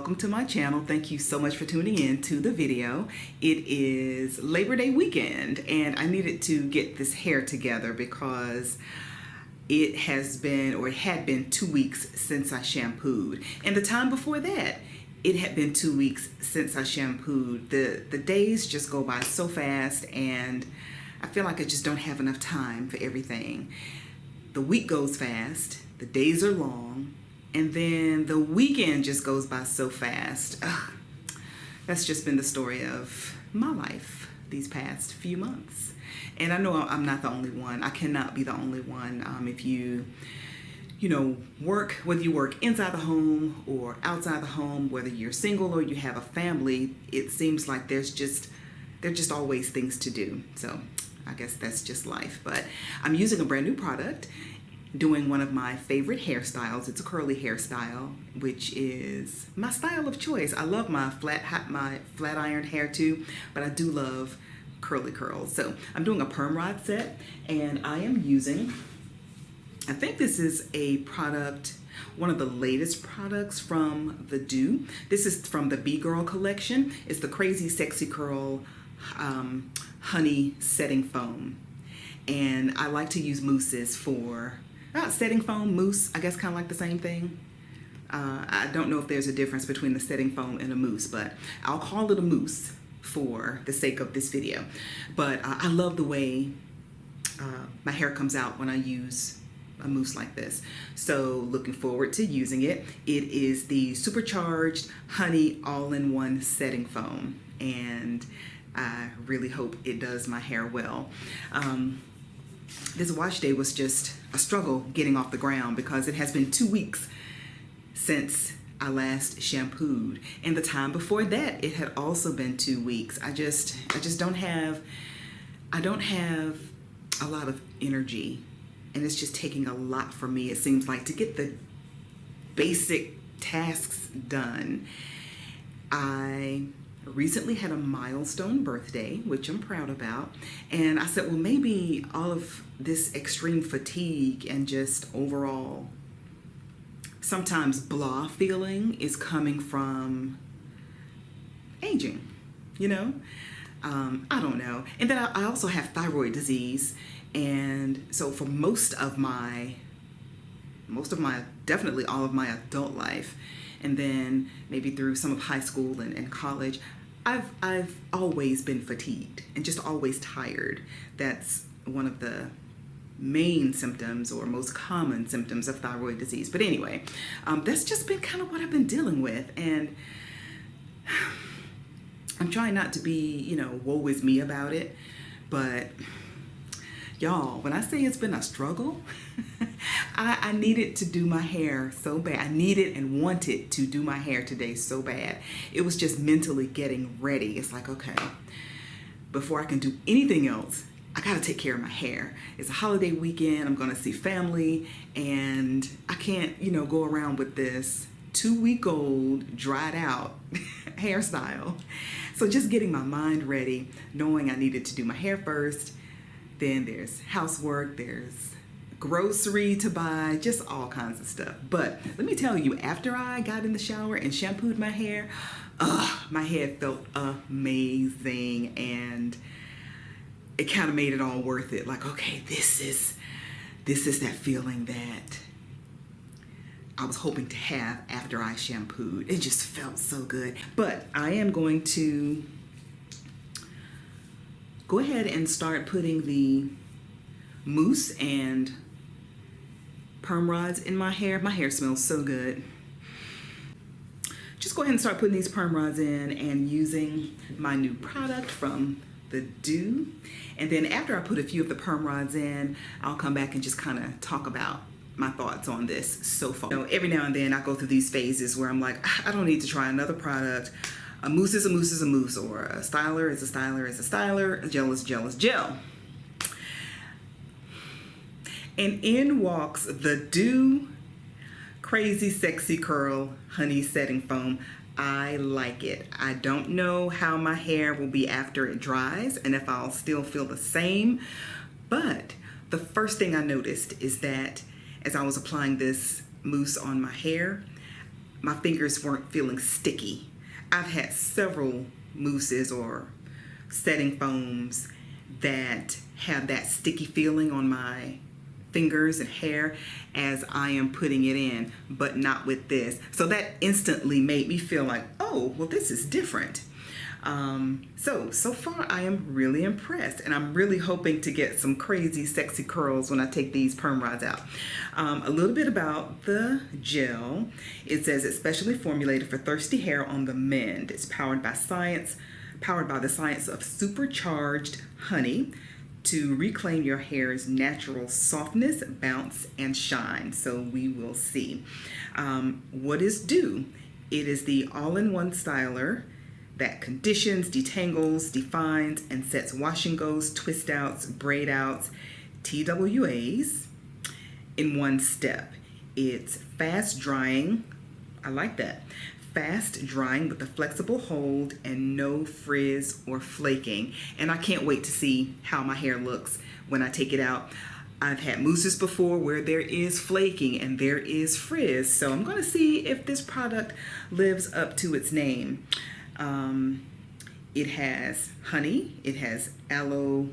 welcome to my channel. Thank you so much for tuning in to the video. It is Labor Day weekend and I needed to get this hair together because it has been, or it had been 2 weeks since I shampooed. And the time before that, it had been 2 weeks since I shampooed. The days just go by so fast and I feel like I just don't have enough time for everything. The week goes fast, the days are long, and then the weekend just goes by so fast. Ugh. That's just been the story of my life these past few months. And I know I'm not the only one. I cannot be the only one. If you work, whether you work inside the home or outside the home, whether you're single or you have a family, it seems like there are just always things to do. So I guess that's just life. But I'm using a brand new product, doing one of my favorite hairstyles. It's a curly hairstyle, which is my style of choice. I love my flat ironed hair too, but I do love curly curls. So I'm doing a perm rod set, and I am using, I think this is a product, one of the latest products from the Doux. This is from the BeeGirl collection. It's the Crazy Sexy Curl Honey Setting Foam. And I like to use mousses for setting foam, mousse, I guess kind of like the same thing. I don't know if there's a difference between the setting foam and a mousse, but I'll call it a mousse for the sake of this video. But I love the way my hair comes out when I use a mousse like this. So looking forward to using it. It is the Supercharged Honey All-in-One Setting Foam, and I really hope it does my hair well. This wash day was just a struggle getting off the ground because it has been 2 weeks since I last shampooed, and the time before that it had also been 2 weeks. I just don't have a lot of energy, and it's just taking a lot for me, it seems like, to get the basic tasks done. I recently had a milestone birthday, which I'm proud about, and I said, well, maybe all of this extreme fatigue and just overall sometimes blah feeling is coming from aging, I don't know. And then I also have thyroid disease, and so for most of my definitely all of my adult life, and then maybe through some of high school and college, I've always been fatigued and just always tired. That's one of the main symptoms or most common symptoms of thyroid disease. But anyway, that's just been kind of what I've been dealing with, and I'm trying not to be, woe is me about it, but y'all, when I say it's been a struggle, I needed to do my hair so bad. I needed and wanted to do my hair today so bad. It was just mentally getting ready. It's like, okay, before I can do anything else, I gotta take care of my hair. It's a holiday weekend, I'm gonna see family, and I can't, go around with this 2-week-old dried out hairstyle. So just getting my mind ready, knowing I needed to do my hair first, then there's housework, there's grocery to buy, just all kinds of stuff. But let me tell you, after I got in the shower and shampooed my hair, my hair felt amazing, and it kind of made it all worth it. Like, okay, this is that feeling that I was hoping to have after I shampooed. It just felt so good. But I am going to go ahead and start putting the mousse and perm rods in my hair. My hair smells so good. Just go ahead and start putting these perm rods in and using my new product from the Doux. And then after I put a few of the perm rods in, I'll come back and just kind of talk about my thoughts on this so far. Every now and then I go through these phases where I'm like, I don't need to try another product. A mousse is a mousse is a mousse, or a styler is a styler is a styler, a gel is gel is gel. And in walks the Doux Crazy Sexy Curl Honey Setting Foam. I like it. I don't know how my hair will be after it dries and if I'll still feel the same, but the first thing I noticed is that as I was applying this mousse on my hair, my fingers weren't feeling sticky. I've had several mousses or setting foams that have that sticky feeling on my fingers and hair as I am putting it in, but not with this. So that instantly made me feel like, oh, well, this is different. So far I am really impressed, and I'm really hoping to get some crazy sexy curls when I take these perm rods out. A little bit about the gel. It says it's specially formulated for thirsty hair on the mend. It's powered by the science of supercharged honey to reclaim your hair's natural softness, bounce, and shine. So we will see. What is Doux? It is the all-in-one styler that conditions, detangles, defines, and sets wash and goes, twist outs, braid outs, TWAs in one step. It's fast drying. I like that. Fast drying with a flexible hold and no frizz or flaking. And I can't wait to see how my hair looks when I take it out. I've had mousses before where there is flaking and there is frizz. So I'm going to see if this product lives up to its name. It has honey, it has aloe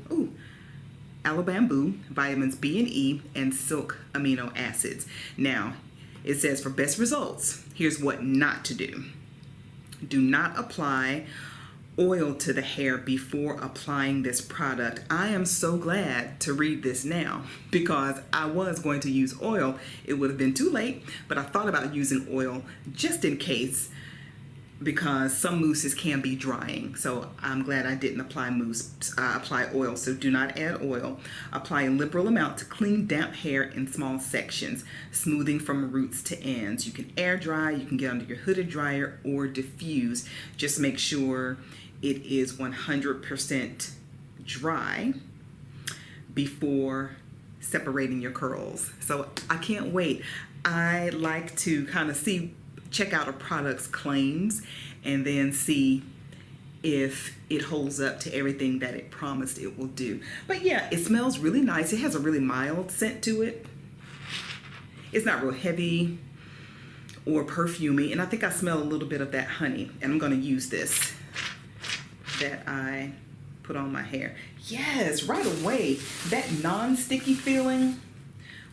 bamboo, vitamins B and E, and silk amino acids. Now, it says for best results, here's what not to do. Do not apply oil to the hair before applying this product. I am so glad to read this now because I was going to use oil. It would have been too late, but I thought about using oil just in case, because some mousses can be drying. So I'm glad I didn't apply oil. So do not add oil. Apply a liberal amount to clean damp hair in small sections, smoothing from roots to ends. You can air dry, you can get under your hooded dryer or diffuse. Just make sure it is 100% dry before separating your curls. So I can't wait. I like to kind of check out a product's claims and then see if it holds up to everything that it promised it will do. But yeah, it smells really nice. It has a really mild scent to it. It's not real heavy or perfumey, and I think I smell a little bit of that honey, and I'm going to use this that I put on my hair. Yes, right away, that non-sticky feeling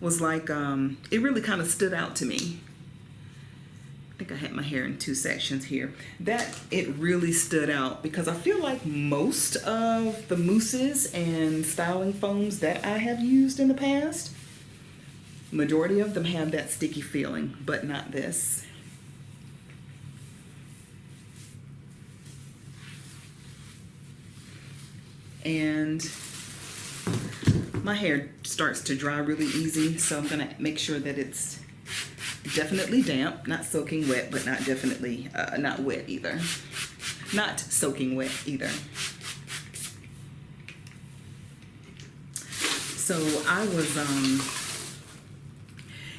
was like, it really kind of stood out to me. I think I had my hair in two sections here. It really stood out because I feel like most of the mousses and styling foams that I have used in the past, majority of them have that sticky feeling, but not this. And my hair starts to dry really easy, so I'm gonna make sure that it's definitely damp, not soaking wet, but not definitely not wet either. Not soaking wet either. So I was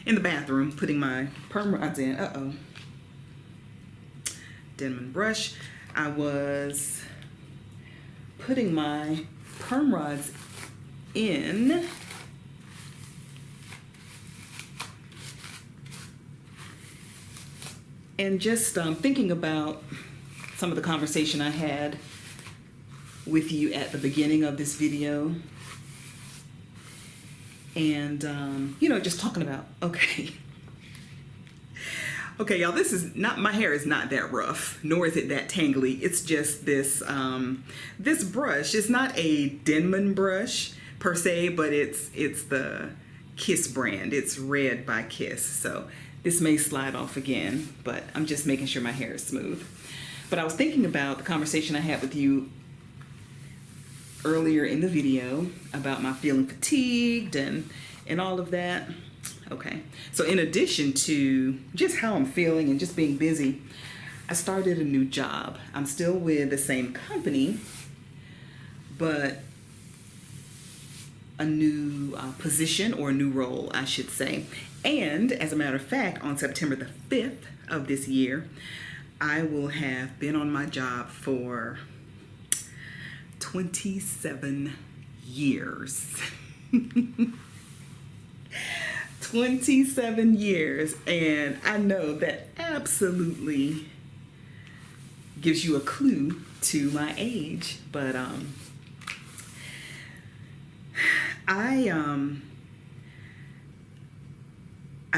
in the bathroom putting my perm rods in. Denman brush. I was putting my perm rods in. And just thinking about some of the conversation I had with you at the beginning of this video. And, just talking about, okay, y'all, this is not, my hair is not that rough, nor is it that tangly. It's just this, this brush. It's not a Denman brush per se, but it's the Kiss brand. It's Red by Kiss. So this may slide off again, but I'm just making sure my hair is smooth. But I was thinking about the conversation I had with you earlier in the video about my feeling fatigued and all of that. Okay, so in addition to just how I'm feeling and just being busy, I started a new job. I'm still with the same company, but a new position, or a new role, I should say. And as a matter of fact, on September the 5th of this year, I will have been on my job for 27 years. 27 years. And I know that absolutely gives you a clue to my age. But I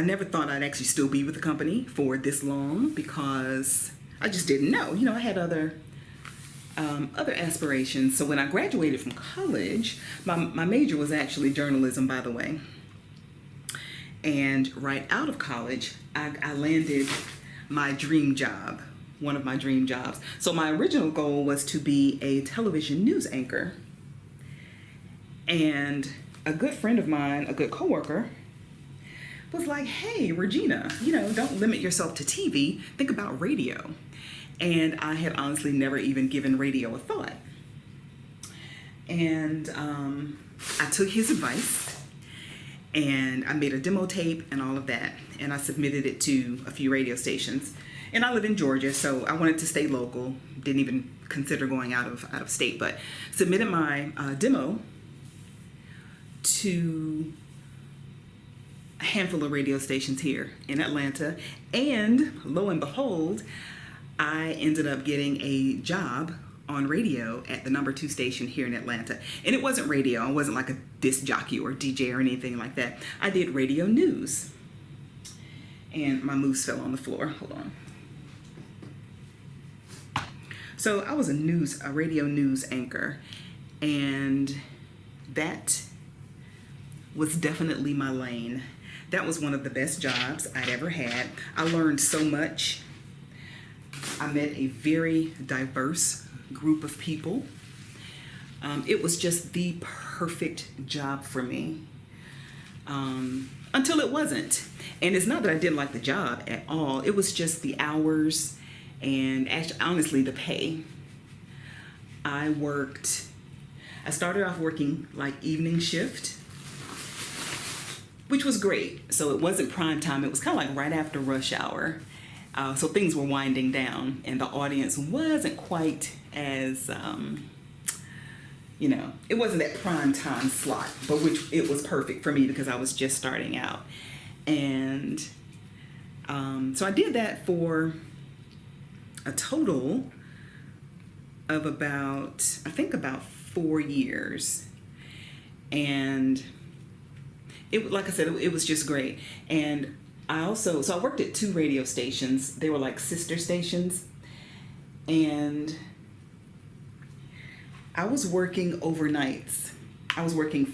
never thought I'd actually still be with the company for this long, because I just didn't know. You know, I had other aspirations. So when I graduated from college, my major was actually journalism, by the way. And right out of college, I landed my dream job, one of my dream jobs. So my original goal was to be a television news anchor. And a good friend of mine, a good coworker, was like, hey, Regina, you know, don't limit yourself to TV. Think about radio. And I had honestly never even given radio a thought. And I took his advice, and I made a demo tape and all of that. And I submitted it to a few radio stations. And I live in Georgia, so I wanted to stay local. Didn't even consider going out of state, but submitted my demo to a handful of radio stations here in Atlanta. And lo and behold, I ended up getting a job on radio at the #2 station here in Atlanta. And it wasn't radio. I wasn't like a disc jockey or DJ or anything like that. I did radio news. And my mousse fell on the floor. Hold on. So I was a radio news anchor, and that was definitely my lane. That was one of the best jobs I'd ever had. I learned so much. I met a very diverse group of people. It was just the perfect job for me, until it wasn't. And it's not that I didn't like the job at all. It was just the hours and actually, honestly, the pay. I started off working like evening shift, which was great. So it wasn't prime time. It was kind of like right after rush hour. So things were winding down, and the audience wasn't quite as, it wasn't that prime time slot, but which it was perfect for me because I was just starting out. And so I did that for a total of about 4 years. And like I said, it was just great. And I worked at 2 radio stations. They were like sister stations. And I was working overnights. I was working,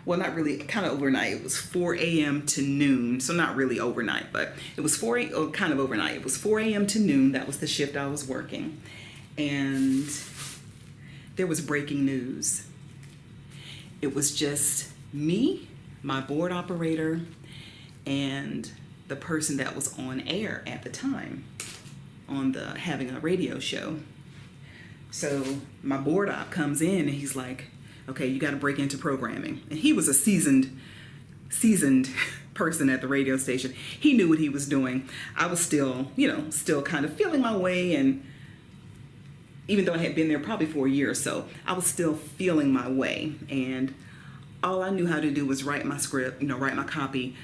well, not really, kind of overnight. It was 4 a.m. to noon. So not really overnight, but it was kind of overnight. It was 4 a.m. to noon. That was the shift I was working. And there was breaking news. It was just me, my board operator, and the person that was on air at the time having a radio show. So my board op comes in and he's like, okay, you got to break into programming. And he was a seasoned person at the radio station. He knew what he was doing. I was still kind of feeling my way. And even though I had been there probably for a year or so, I was still feeling my way. And all I knew how to do was write my script, write my copy,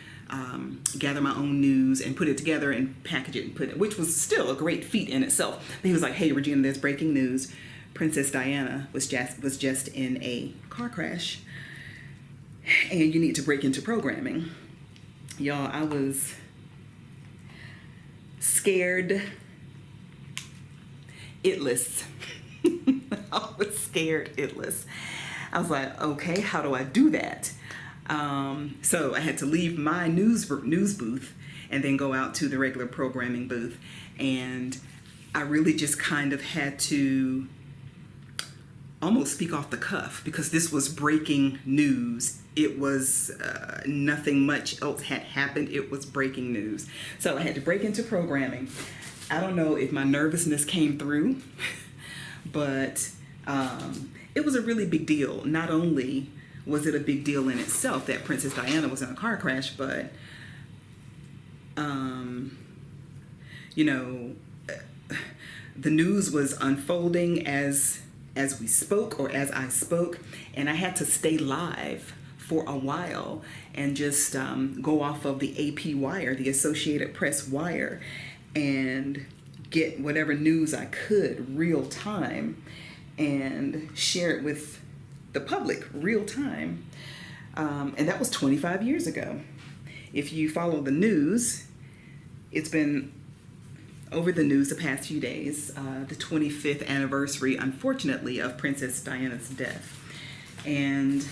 gather my own news and put it together and package it and put it, which was still a great feat in itself. But he was like, hey, Regina, there's breaking news. Princess Diana was just in a car crash, and you need to break into programming. Y'all, I was scared itless. I was scared itless. I was like, okay, how do I do that? So I had to leave my news booth and then go out to the regular programming booth. And I really just kind of had to almost speak off the cuff because this was breaking news. It was nothing much else had happened. It was breaking news. So I had to break into programming. I don't know if my nervousness came through, but it was a really big deal. Not only was it a big deal in itself that Princess Diana was in a car crash, but the news was unfolding as we spoke, or as I spoke, and I had to stay live for a while and just go off of the AP wire, the Associated Press wire, and get whatever news I could real time and share it with the public real time. And that was 25 years ago. If you follow the news, it's been over the news the past few days, the 25th anniversary, unfortunately, of Princess Diana's death. And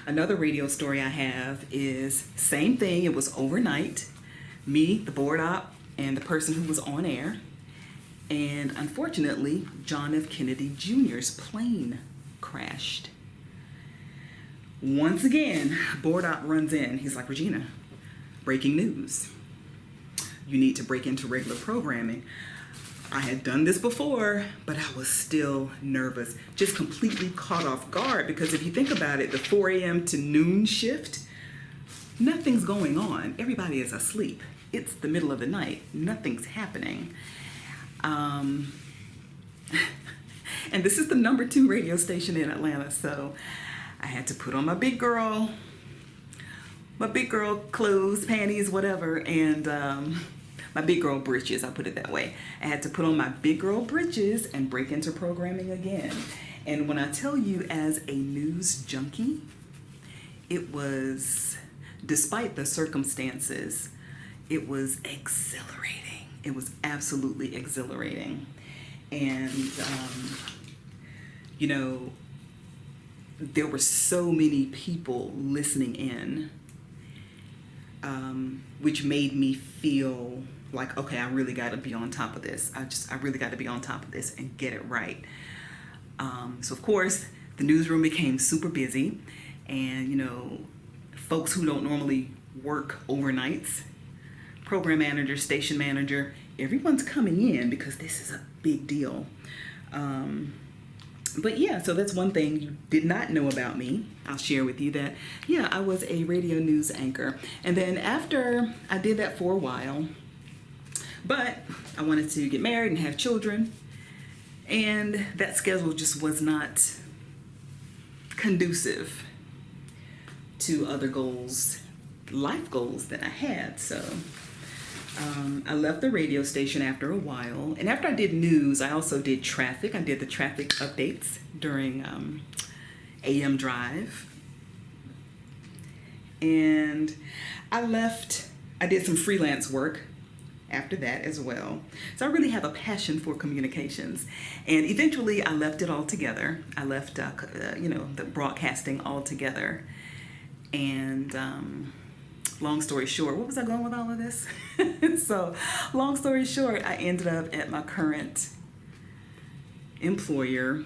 another radio story I have is same thing. It was overnight. Me, the board op, and the person who was on air. And unfortunately, John F. Kennedy Jr.'s plane crashed. Once again, board op runs in. He's like, Regina, breaking news. You need to break into regular programming. I had done this before, but I was still nervous, just completely caught off guard, because if you think about it, the 4 a.m. to noon shift, nothing's going on. Everybody is asleep. It's the middle of the night. Nothing's happening. And this is the #2 radio station in Atlanta, so I had to put on my big girl clothes, panties, whatever, and my big girl britches, I'll put it that way. I had to put on my big girl britches and break into programming again. And when I tell you, as a news junkie, it was, despite the circumstances, it was exhilarating. It was absolutely exhilarating. And, you know, there were so many people listening in, which made me feel like, okay, I really got to be on top of this. I really got to be on top of this and get it right. So of course, the newsroom became super busy, and you know, folks who don't normally work overnights, program manager, station manager, everyone's coming in because this is a big deal. But yeah, so that's one thing you did not know about me. I'll share with you that, yeah, I was a radio news anchor. And then after I did that for a while, but I wanted to get married and have children, and that schedule just was not conducive to other goals, life goals that I had. So I left the radio station after a while, and after I did news, I also did traffic. I did the traffic updates during AM Drive, and I did some freelance work after that as well. So I really have a passion for communications, and eventually I left it all together. I left you know, the broadcasting altogether, and long story short, what was I going with all of this? So, long story short, I ended up at my current employer,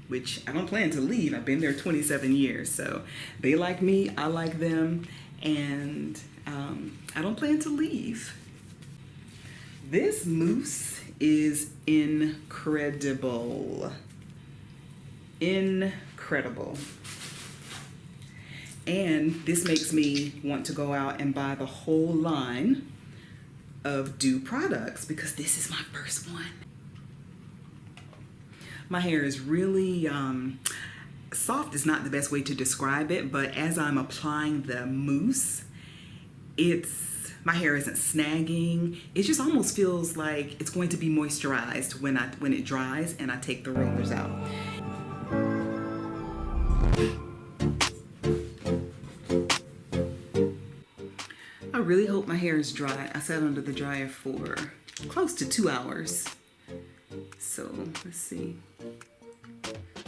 which I don't plan to leave. I've been there 27 years, so they like me, I like them, and I don't plan to leave. This mousse is incredible. Incredible. And this makes me want to go out and buy the whole line of Doux products, because this is my first one. My hair is really soft is not the best way to describe it, but as I'm applying the mousse, my hair isn't snagging. It just almost feels like it's going to be moisturized when it dries and I take the rollers out. I really hope my hair is dry. I sat under the dryer for close to 2 hours. So let's see.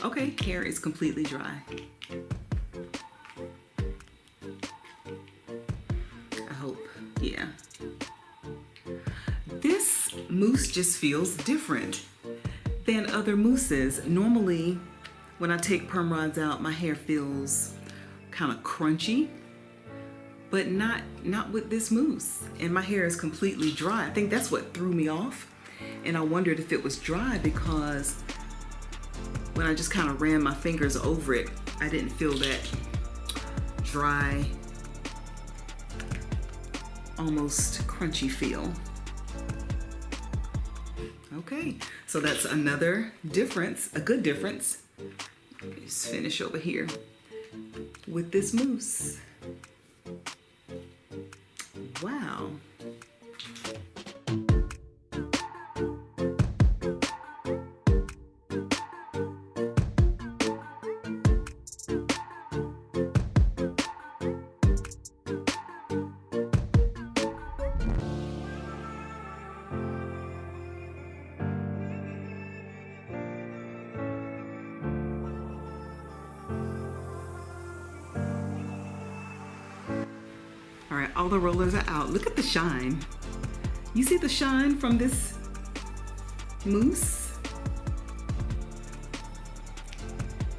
Okay, hair is completely dry. I hope, yeah. This mousse just feels different than other mousses. Normally, when I take perm rods out, my hair feels kind of crunchy, but not with this mousse. And my hair is completely dry. I think that's what threw me off. And I wondered if it was dry because when I just kind of ran my fingers over it, I didn't feel that dry, almost crunchy feel. Okay, so that's another difference, a good difference. Let's finish over here with this mousse. Wow. All right, all the rollers are out. Look at the shine. You see the shine from this mousse?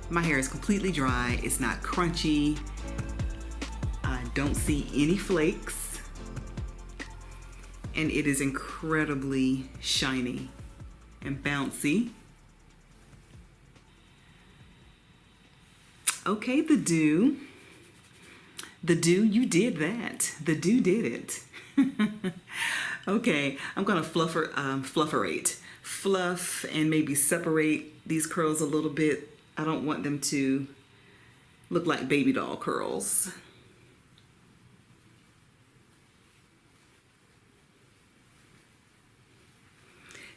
My hair is completely dry. It's not crunchy. I don't see any flakes. And it is incredibly shiny and bouncy. Okay, the Doux. The Doux, you did that. The Doux did it. Okay, I'm gonna fluff and maybe separate these curls a little bit. I don't want them to look like baby doll curls.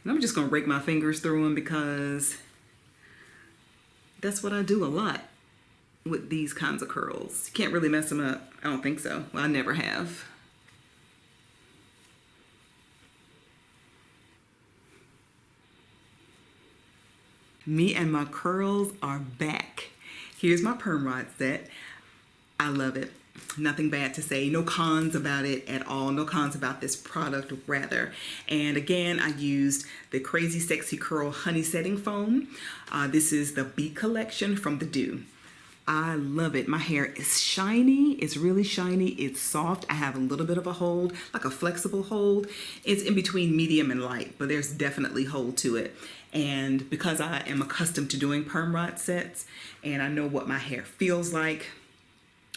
And I'm just gonna rake my fingers through them because that's what I do a lot with these kinds of curls. You can't really mess them up. I don't think so. Well, I never have. Me and my curls are back. Here's my perm rod set. I love it. Nothing bad to say. No cons about it at all. No cons about this product, rather. And again, I used the Crazy Sexy Curl Honey Setting Foam. This is the B collection from the Doux. I love it. My hair is shiny. It's really shiny. It's soft. I have a little bit of a hold, like a flexible hold. It's in between medium and light, but there's definitely hold to it. And because I am accustomed to doing perm rod sets and I know what my hair feels like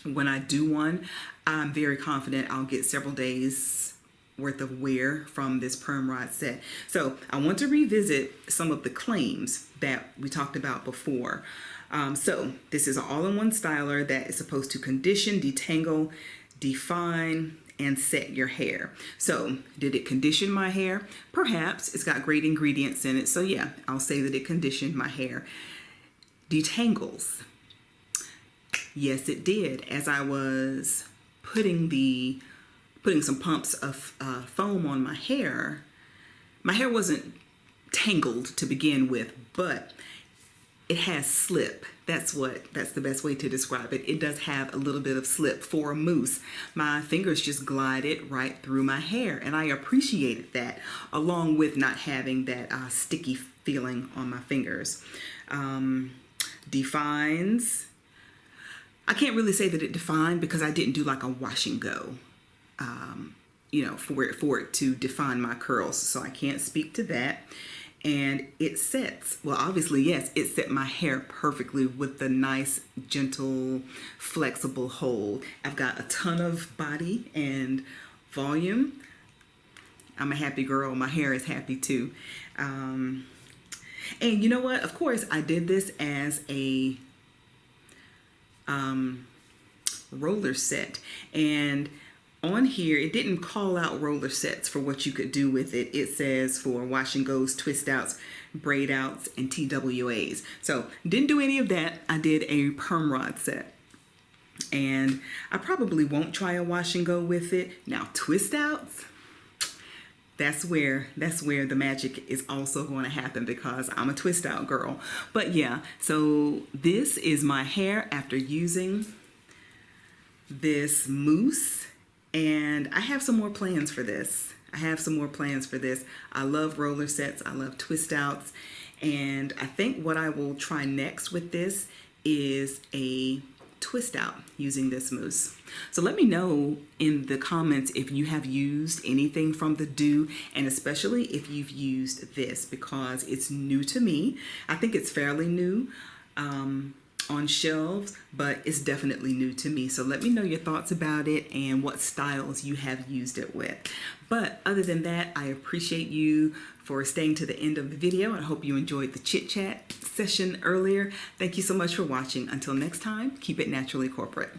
when I do one, I'm very confident I'll get several days worth of wear from this perm rod set. So I want to revisit some of the claims that we talked about before. So this is an all-in-one styler that is supposed to condition, detangle, define, and set your hair. So did it condition my hair? Perhaps. It's got great ingredients in it. So yeah, I'll say that it conditioned my hair. Detangles. Yes, it did. As I was putting some pumps of foam on my hair wasn't tangled to begin with, but it has slip. That's the best way to describe it. It does have a little bit of slip for a mousse. My fingers just glided right through my hair, and I appreciated that, along with not having that sticky feeling on my fingers. Defines. I can't really say that it defined because I didn't do like a wash and go, for it to define my curls. So I can't speak to that. And it sets, well, obviously, yes, it set my hair perfectly with the nice, gentle, flexible hold. I've got a ton of body and volume. I'm a happy girl. My hair is happy too. And you know what? Of course, I did this as a roller set. And on here, it didn't call out roller sets for what you could do with it. It says for wash and goes, twist outs, braid outs, and TWAs. So didn't do any of that. I did a perm rod set. And I probably won't try a wash and go with it. Now twist outs, that's where the magic is also going to happen because I'm a twist out girl. But yeah, so this is my hair after using this mousse. And I have some more plans for this. I love roller sets. I love twist outs. And I think what I will try next with this is a twist out using this mousse. So let me know in the comments if you have used anything from the Doux, and especially if you've used this because it's new to me. I think it's fairly new. on shelves, but it's definitely new to me. So let me know your thoughts about it and what styles you have used it with. But other than that, I appreciate you for staying to the end of the video. I hope you enjoyed the chit chat session earlier. Thank you so much for watching. Until next time, keep it naturally corporate.